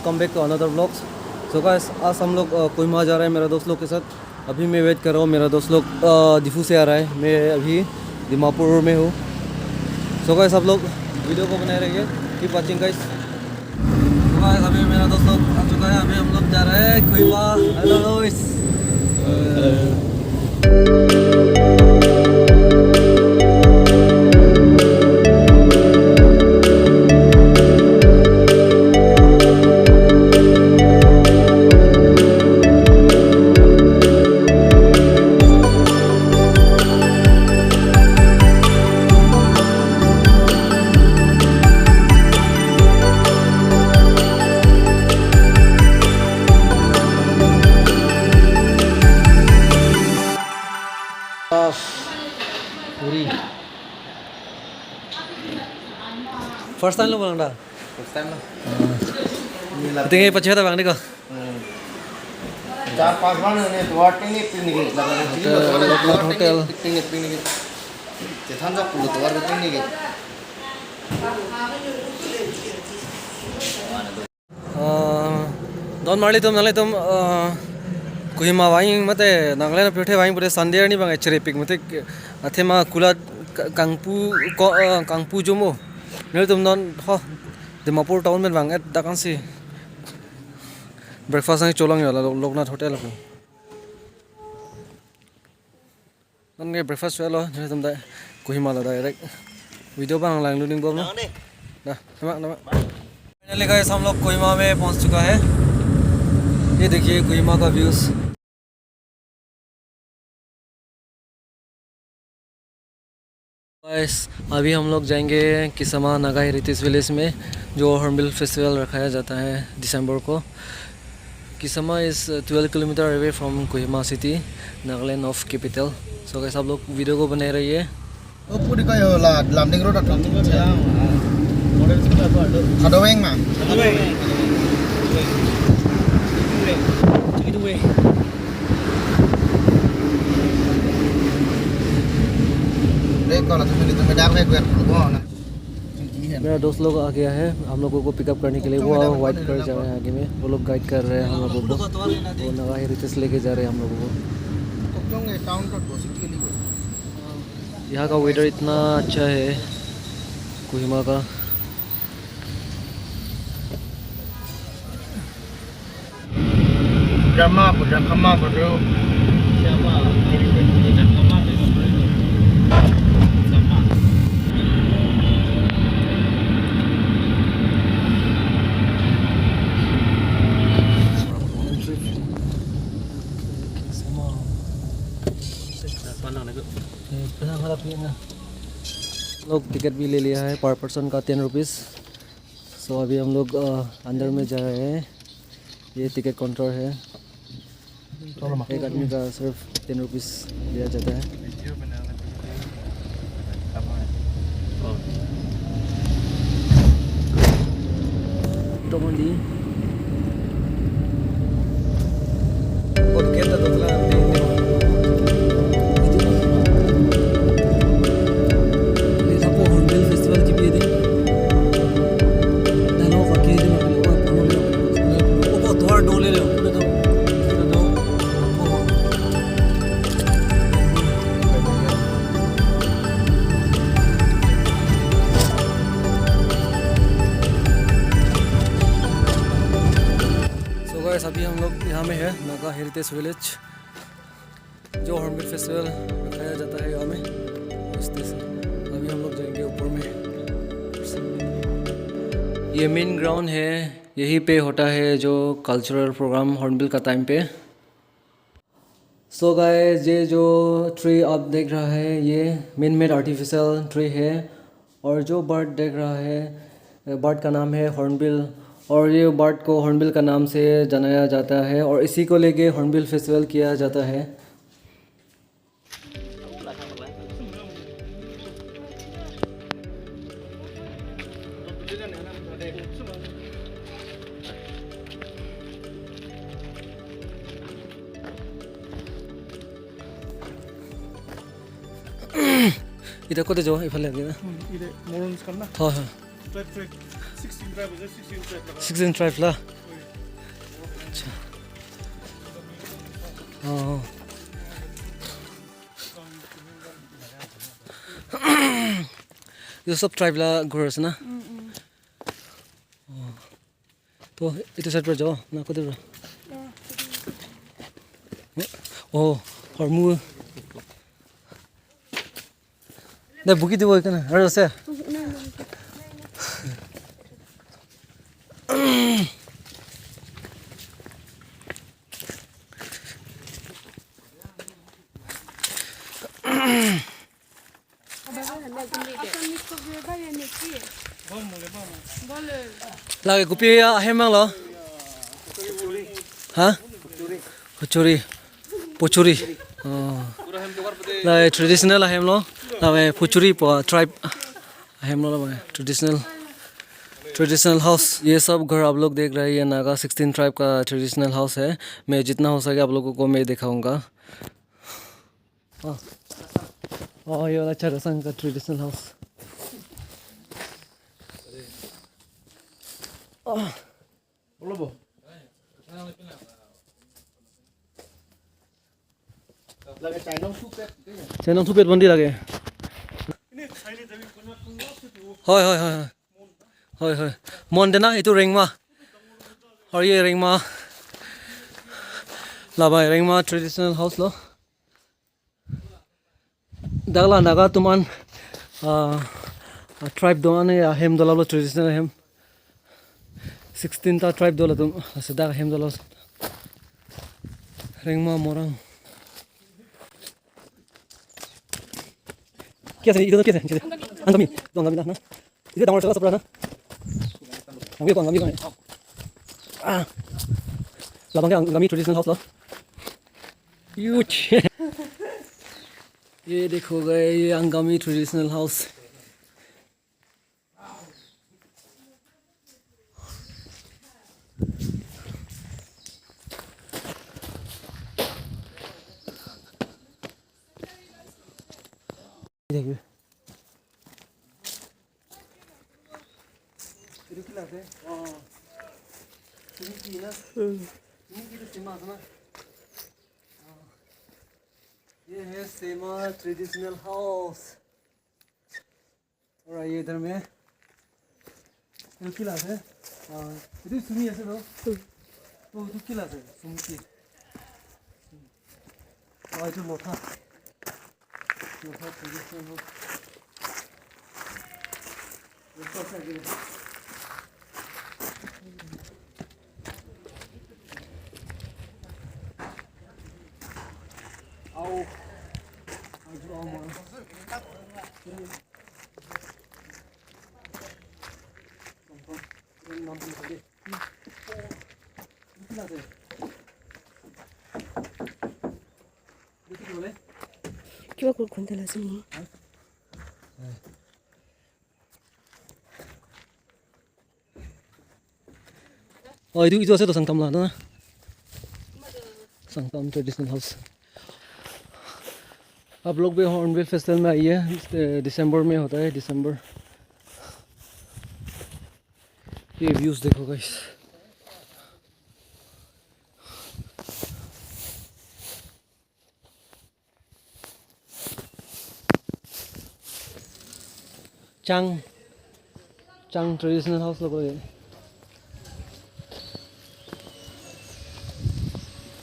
Welcome back to another vlogs. So guys आज हम लोग कोहिमा जा रहे हैं मेरे दोस्त लोग के साथ। अभी मैं वेट कर रहा हूँ, मेरा दोस्त लोग दिफू से आ रहा है, मैं अभी दिमापुर में हूँ। सो गाइस आप लोग वीडियो को बनाए रहिए, keep watching guys. So guys अभी मेरा दोस्त लोग आ चुका है, अभी हम लोग जा रहे हैं Kohima. Hello guys. First time lo bang dah? First time lah. Tinggal pecah tak bang ni kau? 4-5 बार ने तो टिंगे पिकनिक लगा होटल पिकनिक तेथान जा पुल तो वार picnic don marli tum nalai tum Kohima waing mate Nagaland pyothe waing pure Sunday ni bang echere pik mate athema kula kangpu jomo nalai tum non ho Dimapur town में bang et dakan si breakfast ang cholang ya loknath hotel ko nan nge breakfast welo nalai tum da Kohima la direct video bang lang loading bom na nama finally guys हम लोग कोहिमा में पहुंच चुका है। ये देखिए कोहिमा का व्यूज। गाइस अभी हम लोग जाएंगे किसामा नागा हेरिटेज विलेज में, जो हॉर्नबिल फेस्टिवल रखाया जाता है दिसंबर को। Kisama is 12 kilometre away from Kohima city, Nagaland of capital. So guys आप लोग वीडियो को बने रहिए। Ada weng mah. मेरा दोस्त लोग आ गया है हम लोगों को पिकअप करने के लिए। वो वाइट कर जा रहे हैं आगे में, वो लोग गाइड कर रहे हैं हम लोगों को। वो नागा हेरिटेज लेके जा रहे हैं हम लोगों को। यहाँ का वेदर इतना अच्छा है कोहिमा का। Drama bro. लोग टिकट भी ले लिया है पर पर्सन का 10 रुपीज़। सो अभी हम लोग अंदर में जा रहे हैं। ये टिकट काउंटर है, एक आदमी का सिर्फ 10 रुपीज़ दिया जाता है। अभी हम लोग यहाँ में है नागा हेरिटेज विलेज, जो हॉर्नबिल फेस्टिवल रखाया जाता है यहाँ में। अभी हम लोग जाएंगे ऊपर में। ये मेन ग्राउंड है, यहीं पे होता है जो कल्चरल प्रोग्राम हॉर्नबिल का टाइम पे। सो गाइस ये जो ट्री आप देख रहा है ये मेन मेड आर्टिफिशियल ट्री है, और जो बर्ड देख रहा है बर्ड का नाम है हॉर्नबिल, और ये बर्ड को हॉर्नबिल का नाम से जाना जाता है, और इसी को लेके हॉर्नबिल फेस्टिवल किया जाता है। इधर को जाओ इफाले आगे ना हाँ हाँ 16 ट्राइब ला अच्छा हाँ ये सब ट्राइब ला घर আছে না তো এটা সাইড पर जाओ ना कदर ओ हरमु 내 무기 들고 있잖아 알았어 lagi kopi ya hemang lo hah pochuri pochuri lagi traditional hem lo lagi pochuri po tribe hem lo traditional house ये सब घर आप लोग देख रहे हैं ये नागा 16 ट्राइब का ट्रेडिशनल हाउस है मैं जितना हो सके आप लोगों को मैं दिखाऊंगा ये वाला चरसंग का ट्रेडिशनल हाउस चाइना टू पेट बंदी लगे হয় হয় হয় হয় হয় মন দেনা এইটো ৰেংমা আৰু এই ৰেংমা লাবাই ৰেংমা ট্ৰেডিশনেল হাউস লো দাগলা নাগা তুমান ট্রাইব দোনে হেম দলালো ট্রেডিশনাল হেম 16 টা ট্রাইব দলা তুম আছে দাগ হেম দলা রেংমা মোরাং क्या है इधर क्या है अंगमी तो अंगमी ना इधर डाउन चला सब ना अंगमी कौन लाबंग के अंगमी ट्रेडिशनल हाउस लो यूच ये देखो गए ये अंगमी ट्रेडिशनल हाउस देखिए 이렇게 분위기나 분위기도 심하구나 ये है सेमा ट्रेडिशनल हाउस और ये इधर में किला है इधर सुनी ऐसे लो तो किला है सुनी और जो लोथा ट्रेडिशनल हाउस ऊपर से आओ आज आओ मां नाम तो दे कितना है देखिए बोले क्या कुछ कंटेला सुनी itu aja tuh sangtam lah na sangtam traditional house आप लोग भी हॉर्नबिल फेस्टिवल में आइए दिसंबर में होता है दिसंबर ये व्यूज देखो गाइस चांग चांग ट्रेडिशनल हाउस लोग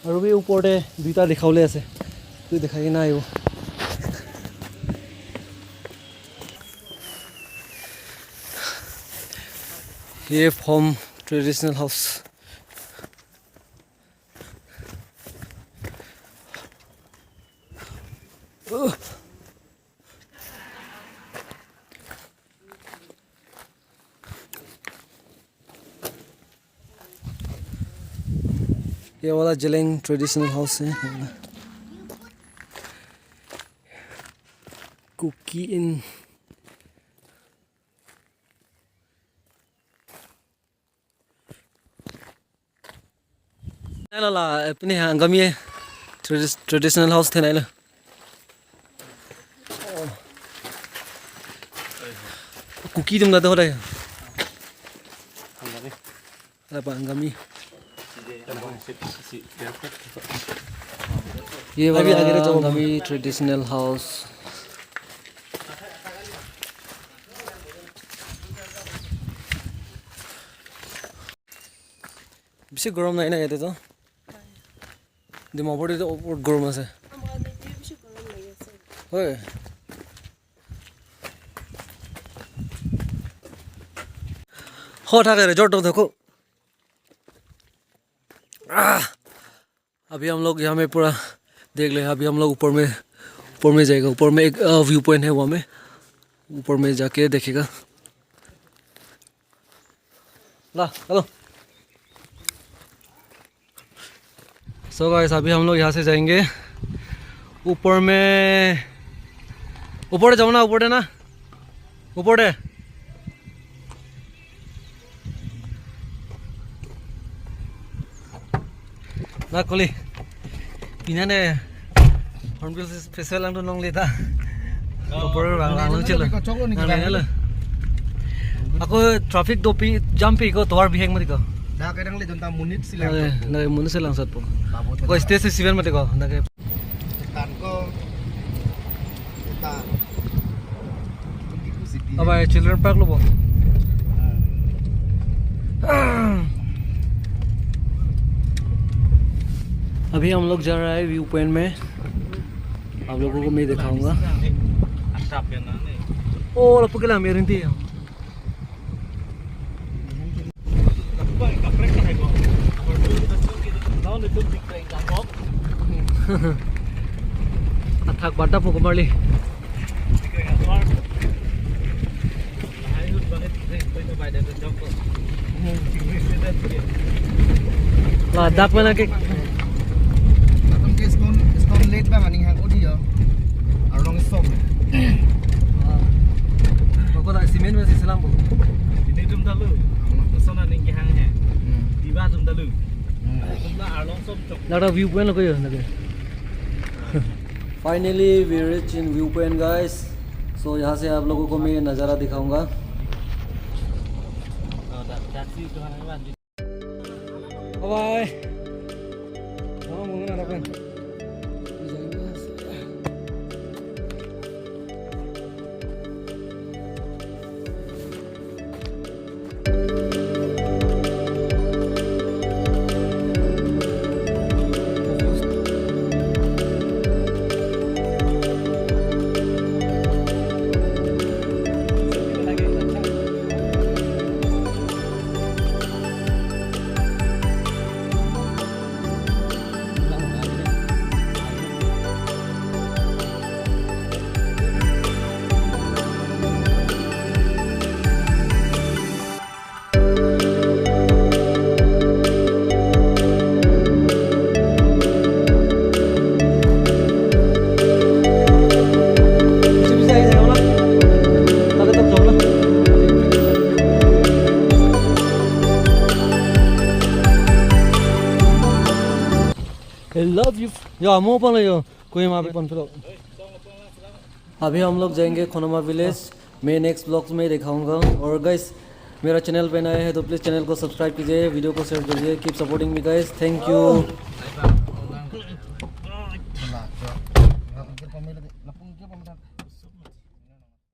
और भी ऊपर दुईटा देखावले আছে তুই দেখাই না আইব ये फॉर्म ट्रेडिशनल हाउस ये वाला जलेंग ट्रेडिशनल हाउस है कुकी इन ला अपने हंगामी ट्रेडिशनल हाउस थे ना कुकी तुम ना तो हो रहा है हंगामी ये अभी आगे वाला जाओ। नवी ट्रेडिशनल हाउस বেছি গৰম নাই না ইয়াতেতো ডিমাপুৰতো বহুত গৰম আছে হয় हो ठाके रिजॉर्ट देखो अभी हम लोग यहाँ में पूरा देख ले अभी हम लोग ऊपर में जाएगा ऊपर में एक व्यू पॉइंट है वहाँ में ऊपर में जाके देखेगा ला हेलो सो गाइस अभी हम लोग यहाँ से जाएंगे ऊपर में ऊपर जाओ ना ऊपर है ना ऊपर है ना कोली इन्हें हॉर्नबिल फेस्टिवल अंदर नॉन्ग लेता ऊपर रांग चलो ना ले aku traffic dopi jam pi ko towar biheng mati ko da kadang le jonta munit silang na munit silang sat po ko stage siven mati ko na ke tan ko tan अब children park लो अभी हम लोग जा रहा है view point में आप लोगों को मैं दिखाऊंगा ओ लपु के लाम यारिंती athak bata po kumarli lah dak mana ke atom ke stone late ba maning hang odi yo arong som ko da cement में सिलम po ini dum dalu sona ning ke hang he diba dum dalu dum la arong som chok लड़ा view point लो कोई लगे finally we reach in view point guys so यहाँ से आप लोगों को मैं नज़ारा दिखाऊंगा बाय I love you या मो पन यो कोहिमा पे पन फिरो अभी हम लोग जाएंगे खोनमा विलेज मैं नेक्स्ट ब्लॉग्स में दिखाऊंगा और गाइस मेरा चैनल पे नए हैं तो प्लीज़ चैनल को सब्सक्राइब कीजिए वीडियो को शेयर कीजिए keep supporting me guys thank you